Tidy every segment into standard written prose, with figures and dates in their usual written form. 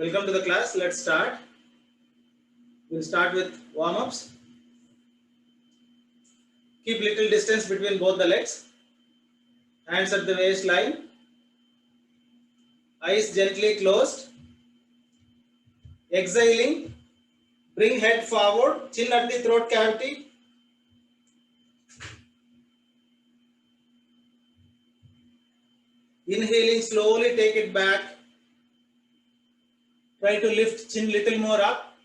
Welcome to the class. Let's start. We'll start with warm-ups. Keep little distance between both the legs. Hands at the waistline. Eyes gently closed. Exhaling. Bring head forward. Chin at the throat cavity. Inhaling, slowly take it back. Try to lift chin little more up.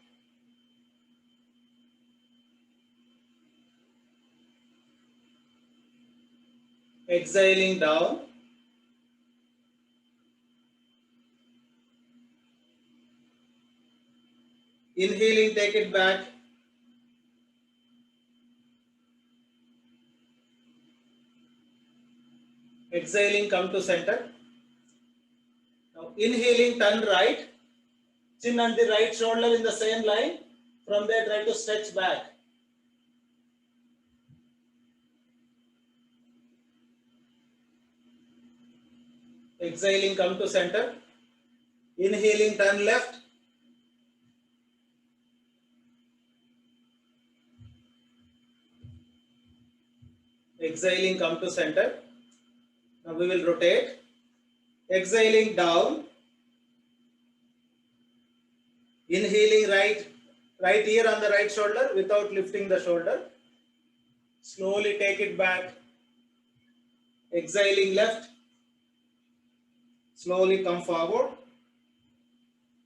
Exhaling down. Inhaling, take it back. Exhaling, come to center. Now inhaling, turn right. Chin and the right shoulder in the same line. From there, try to stretch back. Exhaling, come to center. Inhaling, turn left. Exhaling, come to center. Now we will rotate. Exhaling down. Inhaling right ear on the right shoulder without lifting the shoulder. Slowly take it back. Exhaling left. Slowly come forward.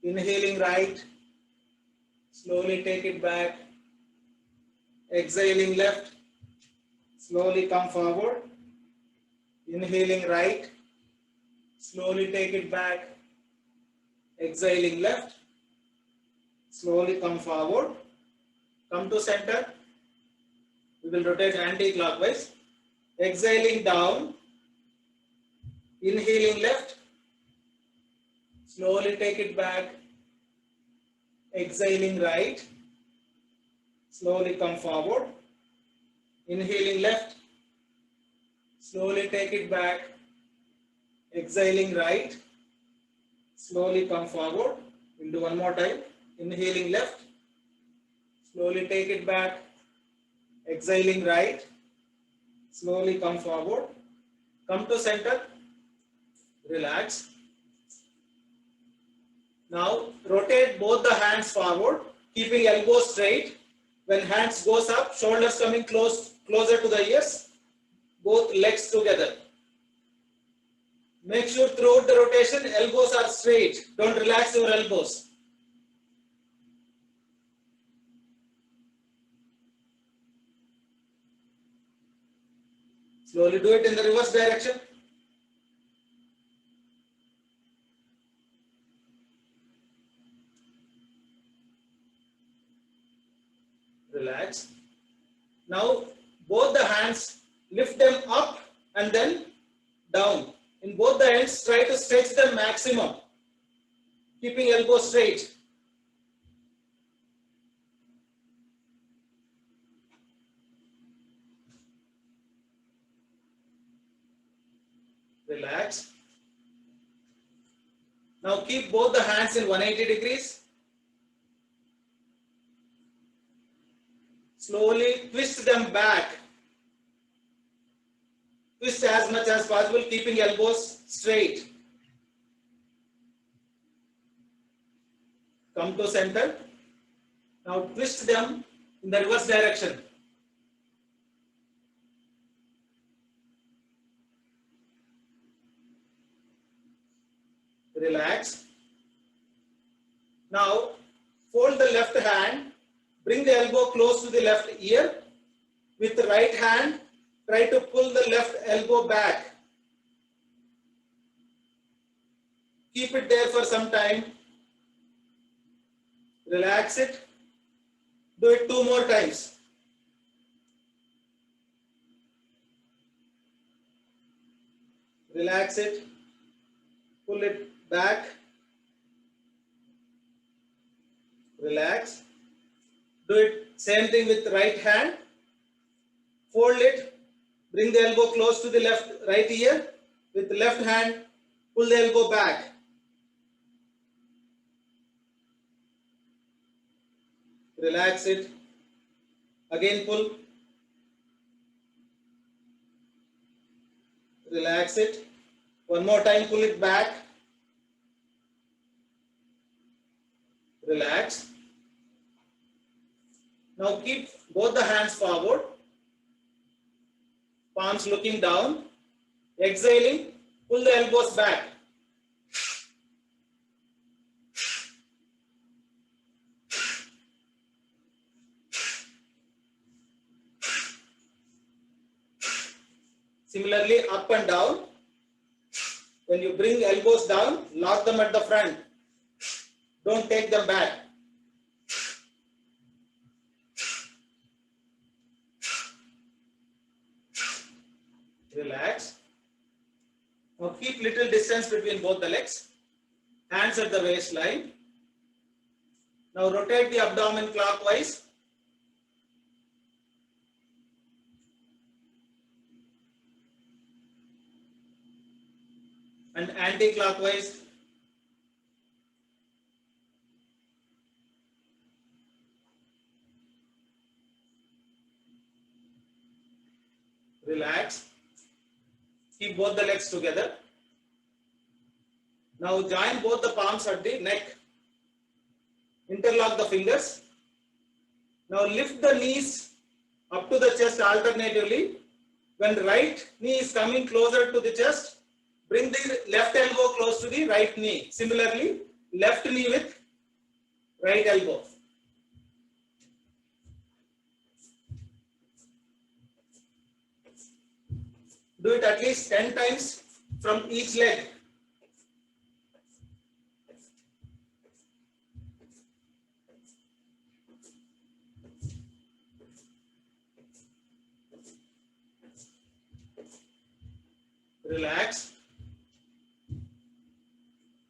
Inhaling right. Slowly take it back. Exhaling left. Slowly come forward. Inhaling right. Slowly take it back. Exhaling left. Slowly come forward. Come to center. We will rotate anti-clockwise. Exhaling down. Inhaling left. Slowly take it back. Exhaling right. Slowly come forward. Inhaling left. Slowly take it back. Exhaling right. Slowly come forward. We'll do one more time. Inhaling left. Slowly take it back. Exhaling right. Slowly come forward. Come to center. Relax. Now rotate both the hands forward, keeping elbows straight. When hands goes up, shoulders coming closer to the ears. Both legs together. Make sure throughout the rotation, elbows are straight. Don't relax your elbows. Slowly do it in the reverse direction. Relax. Now both the hands, lift them up and then down. In both the ends, try to stretch them maximum, keeping elbows straight. Relax. Now keep both the hands in 180 degrees. Slowly twist them back. Twist as much as possible, keeping elbows straight. Come to center. Now twist them in the reverse direction. Relax. Now fold the left hand. Bring the elbow close to the left ear. With the right hand, try to pull the left elbow back. Keep it there for some time. Relax it. Do it 2 more times. Relax it. Pull it back. Relax. Do it same thing with right hand. Fold it. Bring the elbow close to the right ear. With the left hand, pull the elbow back. Relax it. Again pull. Relax it. One more time, pull it back. Relax. Now keep both the hands forward. Palms looking down. Exhaling. Pull the elbows back. Similarly, up and down. When you bring elbows down, lock them at the front. Don't take them back. Relax. Now keep little distance between both the legs. Hands at the waistline. Now rotate the abdomen clockwise. And anti-clockwise. Relax. Keep both the legs together. Now join both the palms at the neck. Interlock the fingers. Now lift the knees up to the chest alternatively. When right knee is coming closer to the chest, bring the left elbow close to the right knee. Similarly, left knee with right elbow. Do it at least 10 times from each leg. Relax.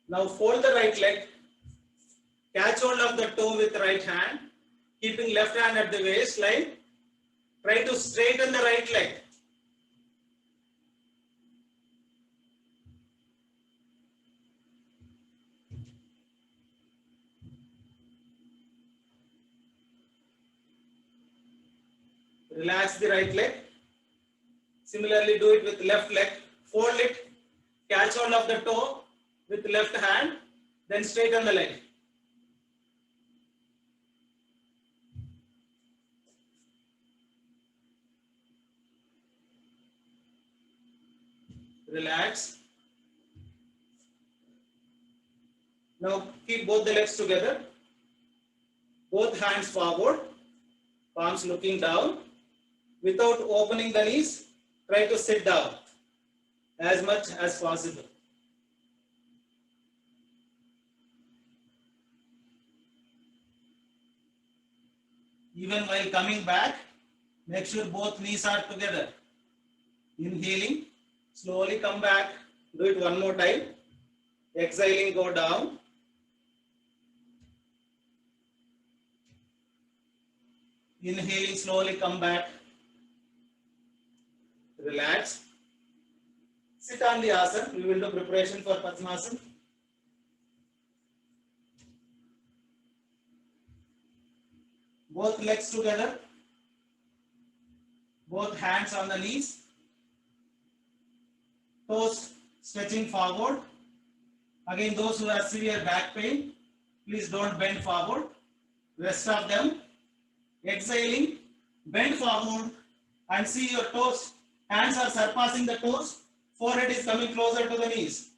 Now fold the right leg. Catch hold of the toe with the right hand. Keeping left hand at the waistline. Try to straighten the right leg. Relax the right leg. Similarly, do it with left leg. Fold it. Catch hold of the toe with left hand. Then straighten the leg. Relax. Now keep both the legs together. Both hands forward. Palms looking down. Without opening the knees, try to sit down as much as possible. Even while coming back, make sure both knees are together. Inhaling, slowly come back. Do it one more time. Exhaling, go down. Inhaling, slowly come back. Relax. Sit on the asana. We will do preparation for Padmasana. Both legs together. Both hands on the knees. Toes stretching forward. Again, those who have severe back pain, please don't bend forward. Rest of them. Exhaling, bend forward and see your toes. Hands are surpassing the toes. Forehead is coming closer to the knees.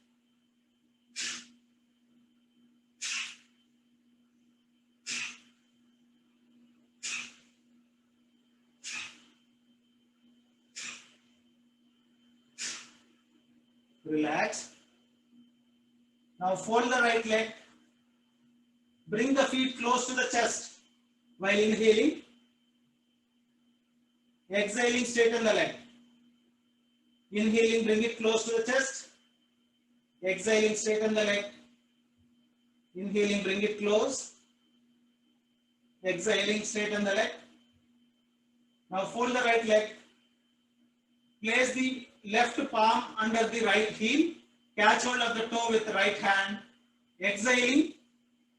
Relax. Now fold the right leg. Bring the feet close to the chest while inhaling. Exhaling, straighten the leg. Inhaling, bring it close to the chest. Exhaling, straighten the leg. Inhaling, bring it close. Exhaling, straighten the leg. Now fold the right leg. Place the left palm under the right heel. Catch hold of the toe with the right hand. Exhaling,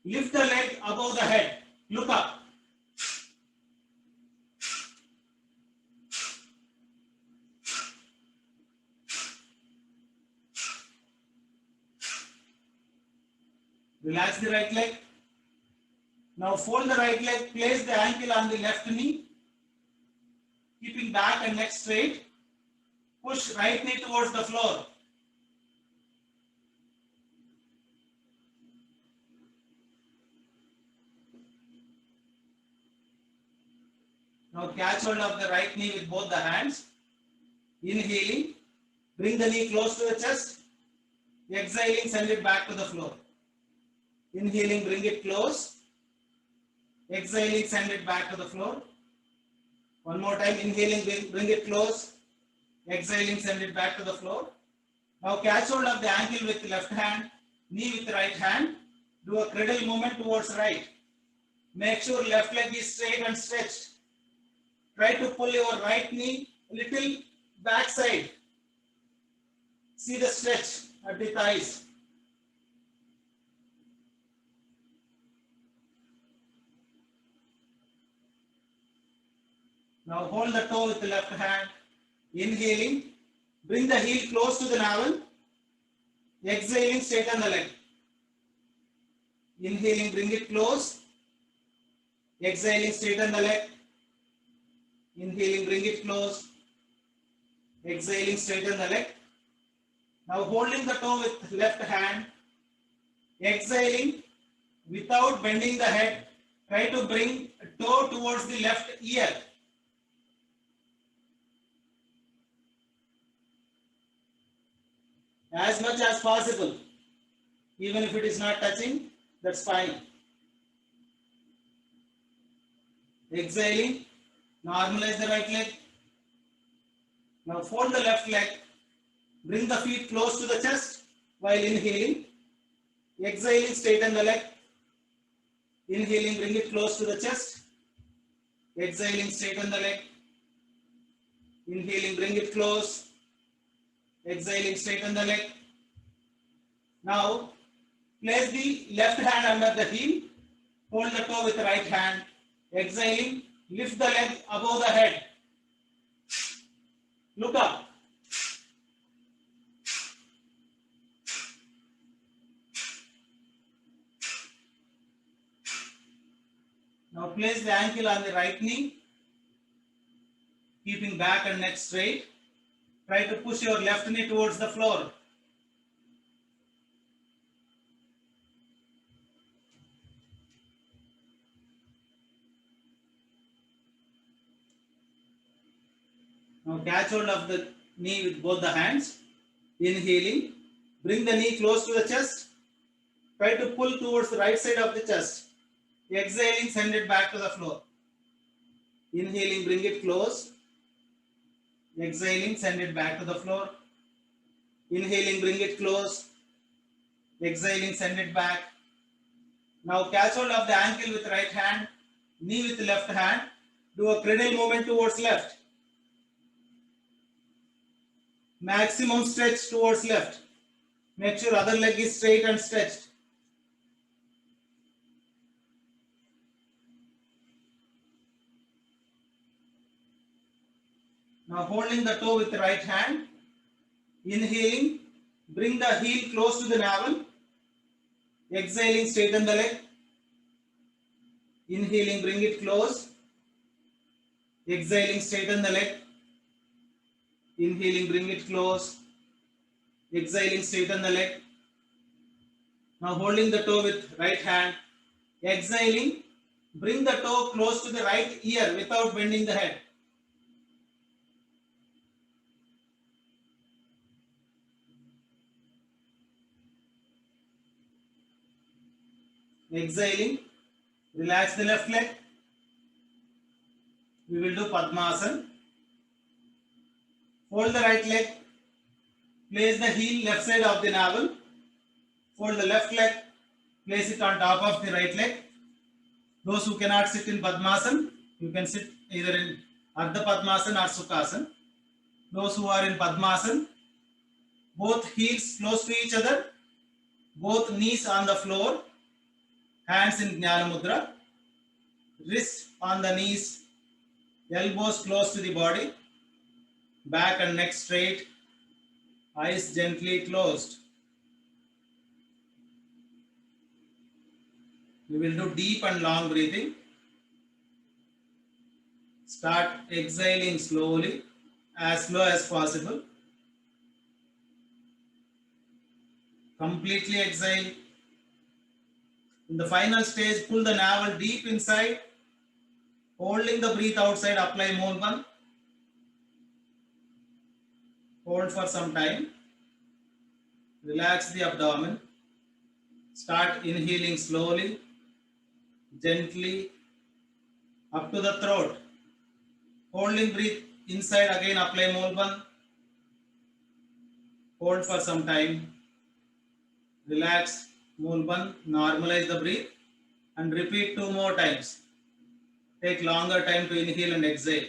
lift the leg above the head. Look up. Relax the right leg. Now fold the right leg, place the ankle on the left knee, keeping back and neck straight. Push right knee towards the floor. Now catch hold of the right knee with both the hands. Inhaling, bring the knee close to the chest. Exhaling, send it back to the floor. Inhaling, bring it close. Exhaling, send it back to the floor. One more time, inhaling, bring it close. Exhaling, send it back to the floor. Now catch hold of the ankle with the left hand, knee with the right hand. Do a cradle movement towards right. Make sure left leg is straight and stretched. Try to pull your right knee a little backside. See the stretch at the thighs. Now hold the toe with the left hand. Inhaling, bring the heel close to the navel. Exhaling, straighten the leg. Inhaling, bring it close. Exhaling, straighten the leg. Inhaling, bring it close. Exhaling, straighten the leg. Now holding the toe with left hand. Exhaling, without bending the head, try to bring toe towards the left ear. As much as possible. Even if it is not touching, that's fine. Exhaling, normalize the right leg. Now fold the left leg. Bring the feet close to the chest while inhaling. Exhaling, straighten the leg. Inhaling, bring it close to the chest. Exhaling, straighten the leg. Inhaling, bring it close. Exhaling, straighten the leg. Now, place the left hand under the heel. Hold the toe with the right hand. Exhaling, lift the leg above the head. Look up. Now place the ankle on the right knee, keeping back and neck straight. Try to push your left knee towards the floor. Now catch hold of the knee with both the hands. Inhaling, bring the knee close to the chest. Try to pull towards the right side of the chest. Exhaling, send it back to the floor. Inhaling, bring it close. Exhaling, send it back to the floor. Inhaling, bring it close. Exhaling, send it back. Now catch hold of the ankle with right hand, knee with left hand. Do a cradle movement towards left. Maximum stretch towards left. Make sure other leg is straight and stretched. Now holding the toe with the right hand. Inhaling, bring the heel close to the navel. Exhaling, straighten the leg. Inhaling, bring it close. Exhaling, straighten the leg. Inhaling, bring it close. Exhaling, straighten the leg. Now holding the toe with right hand. Exhaling, bring the toe close to the right ear without bending the head. Exhaling, relax the left leg. We will do Padmasana. Fold the right leg. Place the heel left side of the navel. Fold the left leg. Place it on top of the right leg. Those who cannot sit in Padmasana, you can sit either in Ardha Padmasana or Sukhasana. Those who are in Padmasana, both heels close to each other, both knees on the floor, hands in Jnana Mudra, wrists on the knees, elbows close to the body, back and neck straight, eyes gently closed. We will do deep and long breathing. Start exhaling slowly, as slow as possible. Completely exhale. In the final stage, pull the navel deep inside. Holding the breath outside, apply Molban. Hold for some time. Relax the abdomen. Start inhaling slowly, gently, up to the throat. Holding breath inside, again apply Molban. Hold for some time. Relax Molban, normalize the breath and repeat 2 more times. Take longer time to inhale and exhale.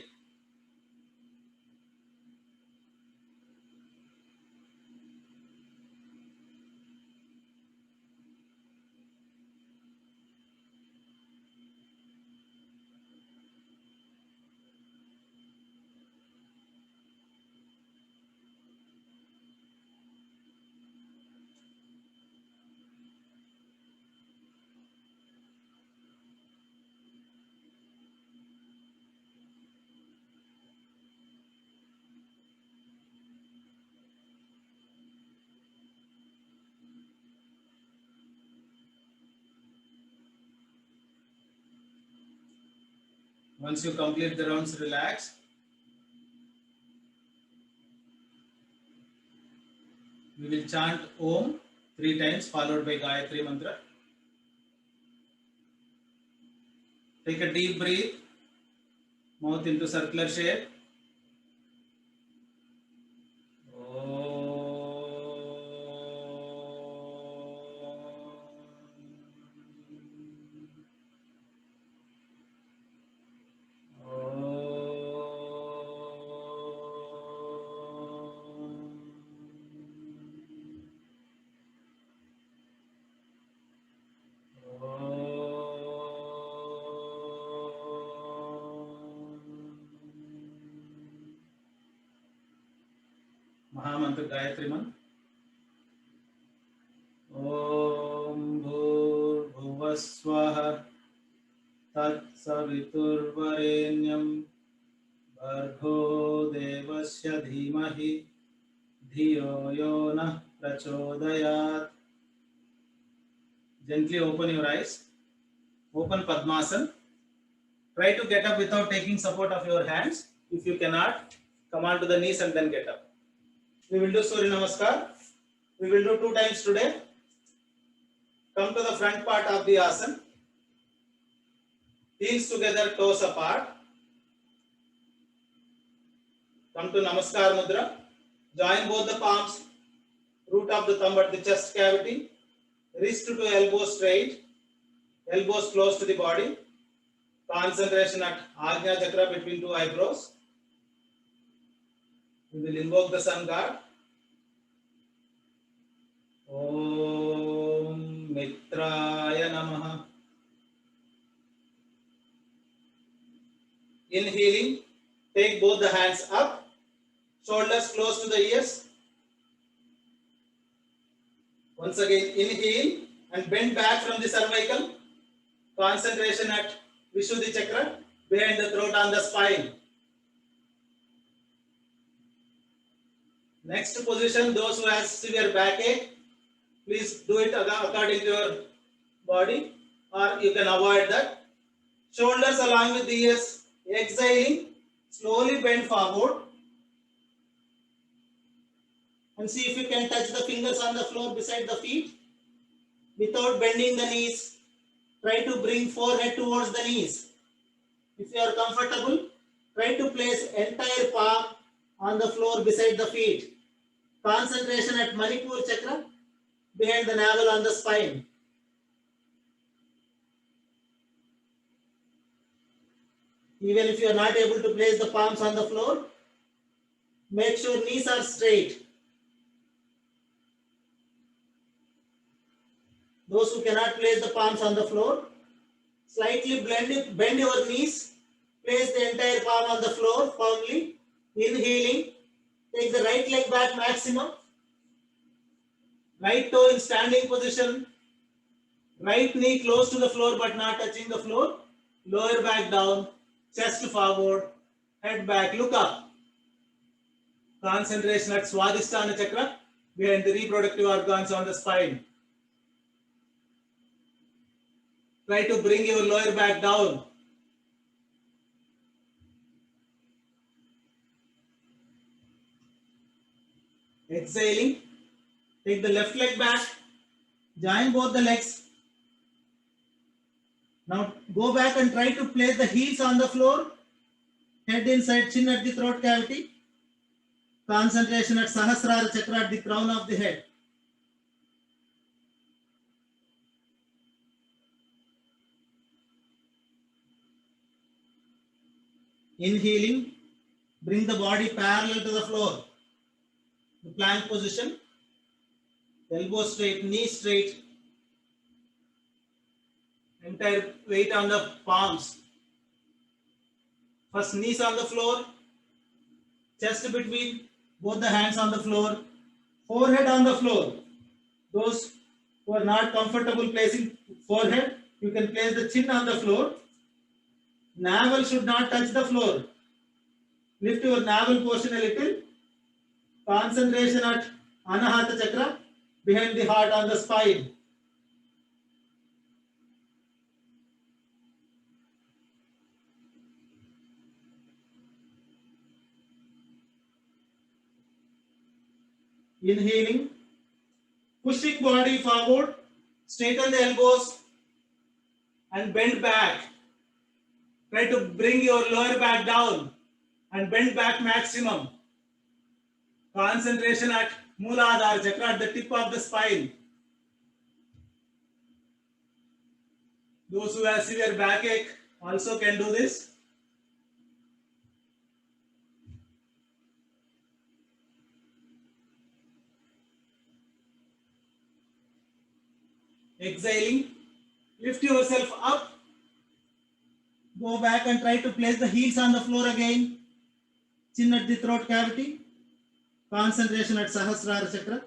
Once you complete the rounds, relax. We will chant Om 3 times followed by Gayatri Mantra. Take a deep breath, mouth into circular shape. Mahamantra Gayatri Mantra. Om Bhurbhuvaswaha Tat Saviturvarenyam Bhargo Devasya Dhimahi Dhiyo Yona Prachodayat. Gently open your eyes. Open Padmasana. Try to get up without taking support of your hands. If you cannot, come on to the knees and then get up. We will do Surya Namaskar. We will do 2 times today. Come to the front part of the asana. Heels together, toes apart. Come to Namaskar Mudra. Join both the palms. Root of the thumb at the chest cavity. Wrist to elbow straight. Elbows close to the body. Concentration at Ajna Chakra between 2 eyebrows. We will invoke the sun god. Om Mitraya Namaha. Inhaling, take both the hands up, shoulders close to the ears. Once again, inhale and bend back from the cervical. Concentration at Vishuddhi Chakra, behind the throat on the spine. Next position, those who have severe backache, please do it according to your body, or you can avoid that. Shoulders along with the ears. Exhaling, slowly bend forward. And see if you can touch the fingers on the floor beside the feet. Without bending the knees, try to bring forehead towards the knees. If you are comfortable, try to place entire palm on the floor beside the feet. Concentration at Manipur Chakra, behind the navel on the spine. Even if you are not able to place the palms on the floor, make sure knees are straight. Those who cannot place the palms on the floor, slightly bend your knees, place the entire palm on the floor firmly. Inhaling, take the right leg back maximum. Right toe in standing position. Right knee close to the floor but not touching the floor. Lower back down, chest forward, head back, look up. Concentration at Swadhisthana chakra behind the reproductive organs on the spine. Try to bring your lower back down. Exhaling, take the left leg back, join both the legs. Now go back and try to place the heels on the floor, head inside, chin at the throat cavity. Concentration at Sahasrara chakra at the crown of the head. Inhaling, bring the body parallel to the floor. The plank position, elbow straight, knee straight, entire weight on the palms. First knees on the floor, chest between both the hands on the floor, forehead on the floor. Those who are not comfortable placing forehead, you can place the chin on the floor. Navel should not touch the floor. Lift your navel portion a little. Concentration at Anahata chakra behind the heart on the spine. Inhaling, pushing body forward, straighten the elbows and bend back. Try to bring your lower back down and bend back maximum. Concentration at Mooladhara chakra at the tip of the spine. Those who have severe backache also can do this. Exhaling, lift yourself up. Go back and try to place the heels on the floor again. Chin at the throat cavity. Concentration at Sahasrara chakra.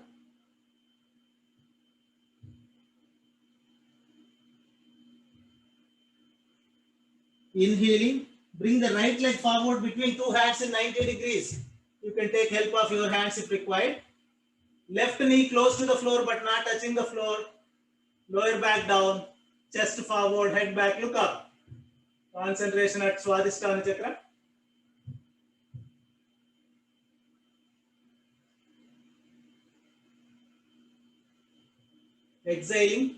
Inhaling, bring the right leg forward between two hands in 90 degrees. You can take help of your hands if required. Left knee close to the floor but not touching the floor. Lower back down, chest forward, head back, look up. Concentration at Swadhisthana chakra. Exhaling,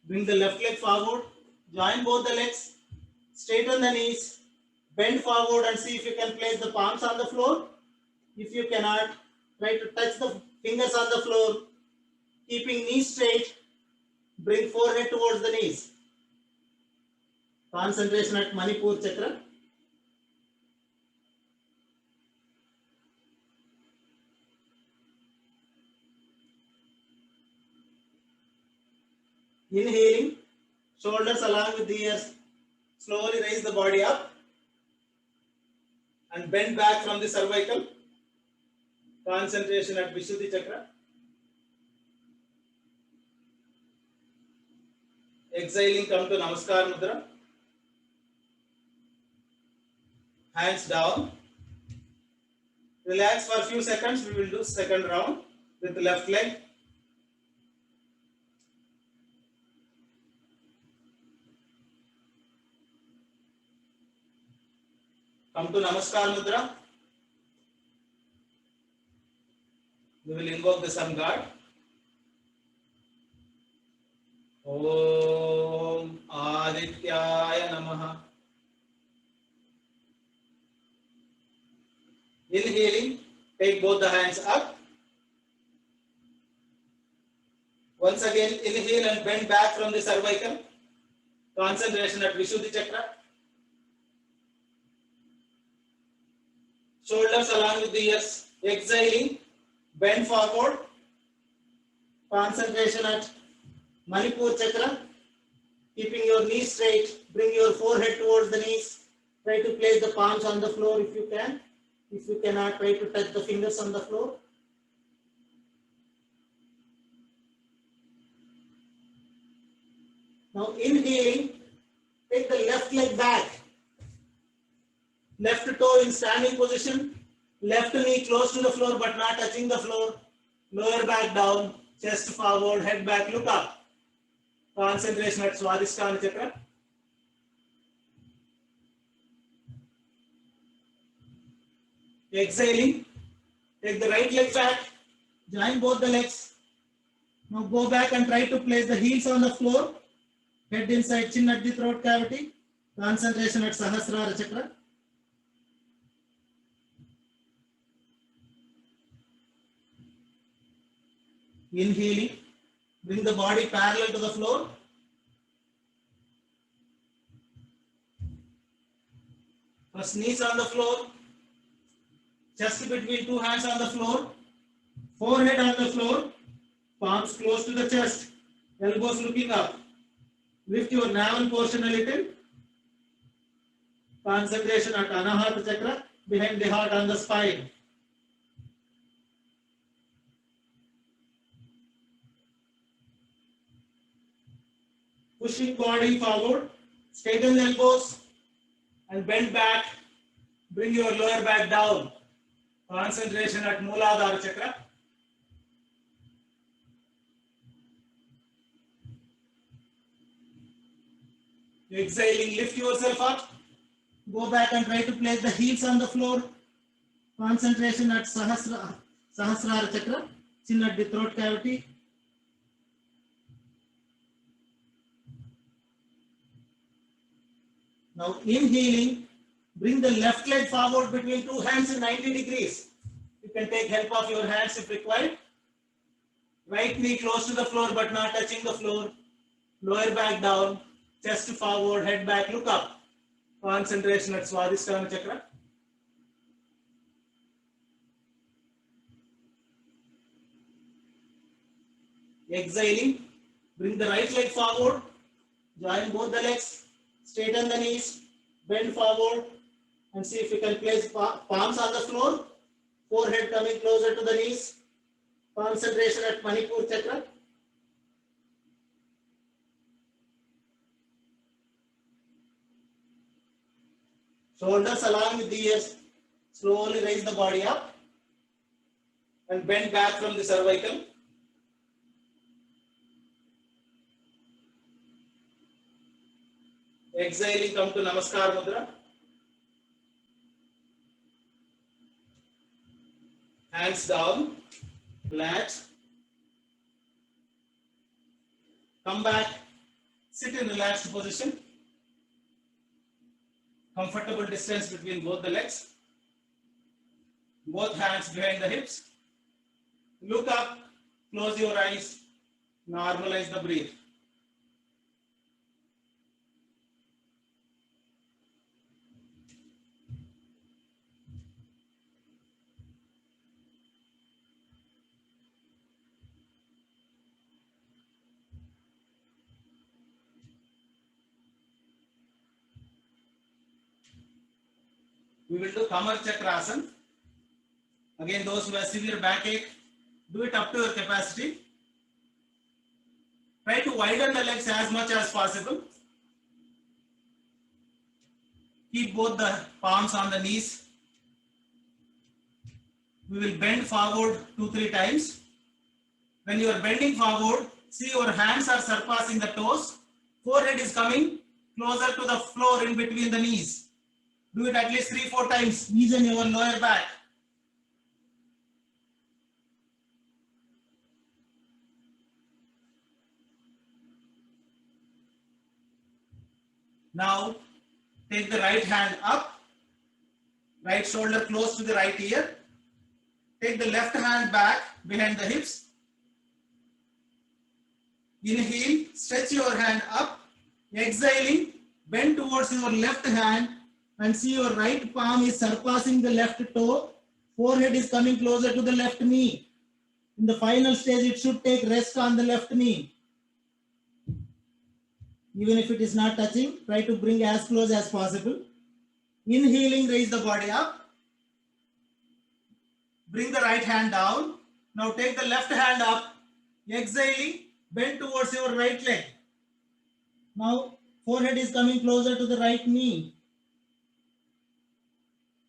bring the left leg forward, join both the legs, straighten the knees, bend forward and see if you can place the palms on the floor. If you cannot, try to touch the fingers on the floor, keeping knees straight, bring forehead towards the knees. Concentration at Manipur chakra. Inhaling, shoulders along with the ears. Slowly raise the body up and bend back from the cervical. Concentration at Vishuddhi chakra. Exhaling, come to Namaskar Mudra. Hands down. Relax for a few seconds. We will do second round with the left leg. Come to Namaskar Mudra. We will invoke the Sun God. Om Adityaya Namaha. Inhaling, take both the hands up. Once again, inhale and bend back from the cervical. Concentration at Vishuddhi chakra. Shoulders along with the ears. Exhaling, bend forward. Concentration at Manipur chakra. Keeping your knees straight, bring your forehead towards the knees. Try to place the palms on the floor if you can. If you cannot, try to touch the fingers on the floor. Now inhaling, take the left leg back. Left toe in standing position. Left knee close to the floor but not touching the floor. Lower back down, chest forward, head back, look up. Concentration at Swadhisthana Chakra. Exhaling, take the right leg back, join both the legs. Now go back and try to place the heels on the floor. Head inside, chin at the throat cavity. Concentration at Sahasrara Chakra. Inhaling, bring the body parallel to the floor. First knees on the floor, chest between two hands on the floor, forehead on the floor, palms close to the chest, elbows looking up. Lift your navel portion a little. Concentration at Anahata Chakra, behind the heart on the spine. Pushing body forward, straighten the elbows and bend back. Bring your lower back down. Concentration at Mooladhara Chakra. Exhaling, lift yourself up. Go back and try to place the heels on the floor. Concentration at Sahasrara Chakra, chin at the throat cavity. Now inhaling, bring the left leg forward between two hands in 90 degrees. You can take help of your hands if required. Right knee close to the floor but not touching the floor. Lower back down, chest forward, head back, look up. Concentration at Swadhisthana Chakra. Exhaling, bring the right leg forward, join both the legs, straighten the knees, bend forward, and see if you can place palms on the floor, forehead coming closer to the knees. Concentration at Manipur Chakra. Shoulders along with the ears. Slowly raise the body up and bend back from the cervical. Exhaling, come to Namaskar Mudra. Hands down, flat. Come back, sit in relaxed position. Comfortable distance between both the legs. Both hands behind the hips. Look up, close your eyes, normalize the breath. We will do Kamar Chakrasana. Again, those who have severe backache, do it up to your capacity. Try to widen the legs as much as possible. Keep both the palms on the knees. We will bend forward 2-3 times. When you are bending forward, see your hands are surpassing the toes. Forehead is coming closer to the floor in between the knees. Do it at least 3-4 times, knees and your lower back. Now, take the right hand up, right shoulder close to the right ear. Take the left hand back behind the hips. Inhale, stretch your hand up. Exhaling, bend towards your left hand and see your right palm is surpassing the left toe. Forehead is coming closer to the left knee. In the final stage, it should take rest on the left knee. Even if it is not touching, try to bring as close as possible. Inhaling, raise the body up. Bring the right hand down. Now take the left hand up. Exhaling, bend towards your right leg. Now forehead is coming closer to the right knee.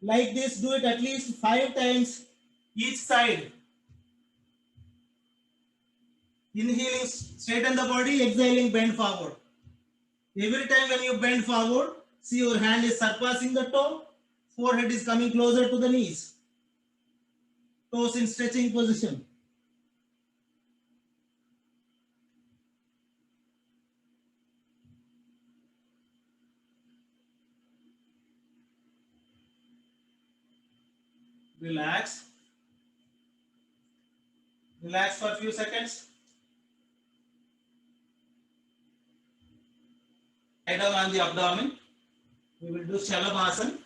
Like this, do it at least 5 times each side. Inhaling, straighten the body, exhaling, bend forward. Every time when you bend forward, see your hand is surpassing the toe, forehead is coming closer to the knees, toes in stretching position. Relax. Relax for a few seconds. Lie down on the abdomen. We will do Shalabhasana.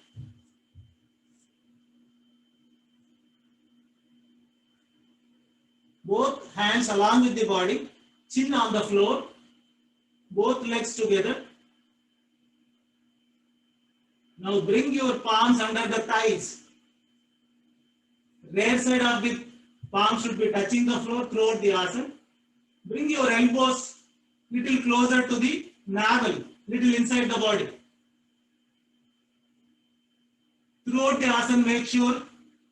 Both hands along with the body, chin on the floor, both legs together. Now bring your palms under the thighs. Rear side of the palm should be touching the floor throughout the asana. Bring your elbows little closer to the navel, little inside the body. Throughout the asana, make sure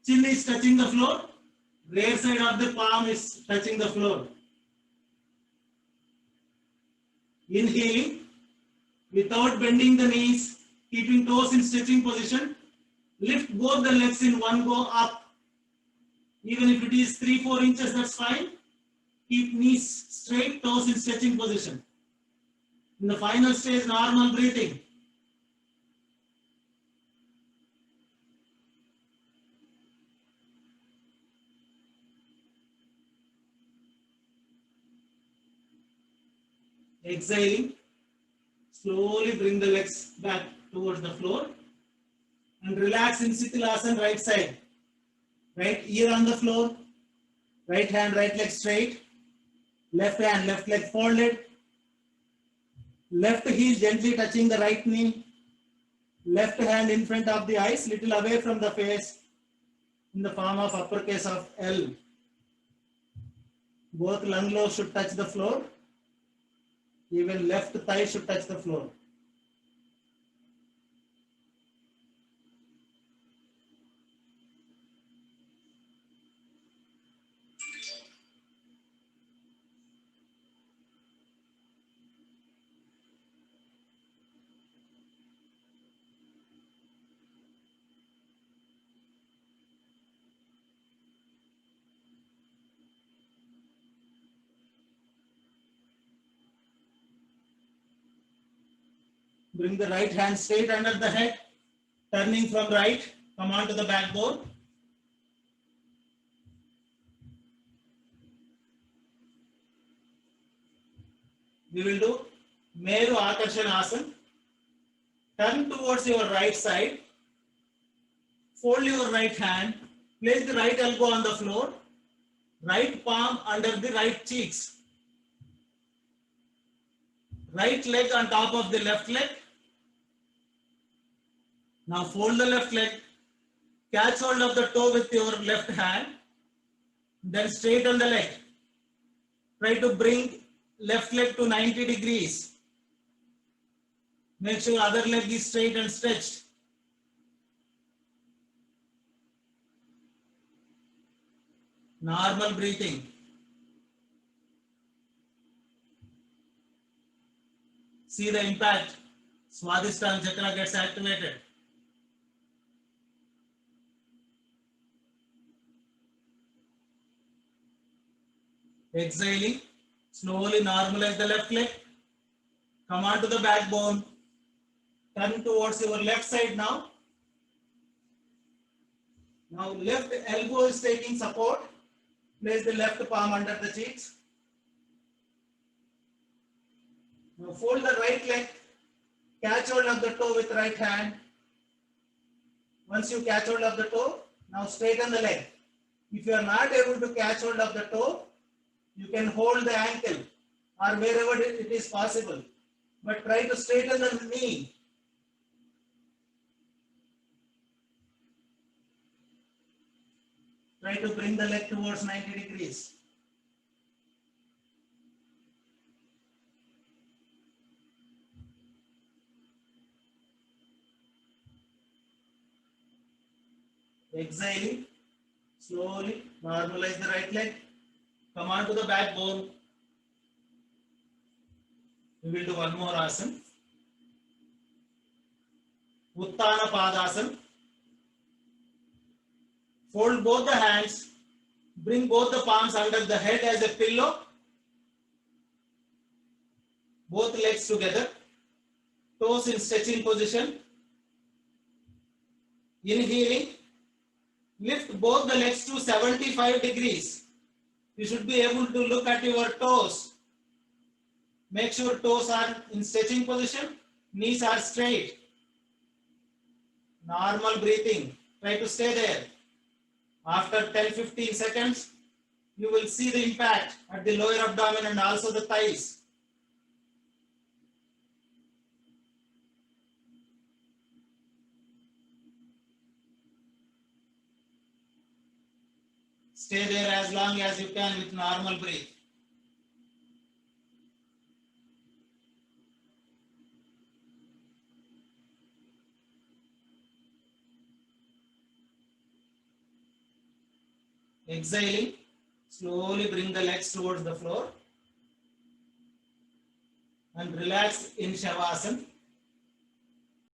chin is touching the floor, rear side of the palm is touching the floor. Inhaling without bending the knees, keeping toes in stretching position. Lift both the legs in one go up. Even if it is 3-4 inches, that's fine. Keep knees straight, toes in stretching position. In the final stage, normal breathing. Exhaling, slowly bring the legs back towards the floor and relax in Sithilasana right side. Right ear on the floor, right hand, right leg straight, left hand, left leg folded, left heel gently touching the right knee, left hand in front of the eyes, little away from the face in the form of uppercase of L. Both lung lobes should touch the floor. Even left thigh should touch the floor. Bring the right hand straight under the head, turning from right, come on to the backbone. We will do Meru Akarshan Asana. Turn towards your right side, fold your right hand, place the right elbow on the floor, right palm under the right cheeks, right leg on top of the left leg. Now fold the left leg, catch hold of the toe with your left hand, then straighten the leg. Try to bring left leg to 90 degrees. Make sure other leg is straight and stretched. Normal breathing. See the impact. Swadhisthana chakra gets activated. Exhaling, slowly normalize the left leg. Come on to the backbone. Turn towards your left side now. Now left elbow is taking support. Place the left palm under the cheeks. Now fold the right leg. Catch hold of the toe with right hand. Once you catch hold of the toe, now straighten the leg. If you are not able to catch hold of the toe, you can hold the ankle or wherever it is possible. But try to straighten the knee. Try to bring the leg towards 90 degrees. Exhaling, slowly normalize the right leg. Come on to the backbone. We will do one more asana. Uttana Padasana. Fold both the hands. Bring both the palms under the head as a pillow. Both legs together. Toes in stretching position. Inhaling. Lift both the legs to 75 degrees. You should be able to look at your toes. Make sure toes are in stretching position. Knees are straight. Normal breathing. Try to stay there. After 10-15 seconds, you will see the impact at the lower abdomen and also the thighs. Stay there as long as you can with normal breath. Exhaling, slowly bring the legs towards the floor and relax in Shavasana.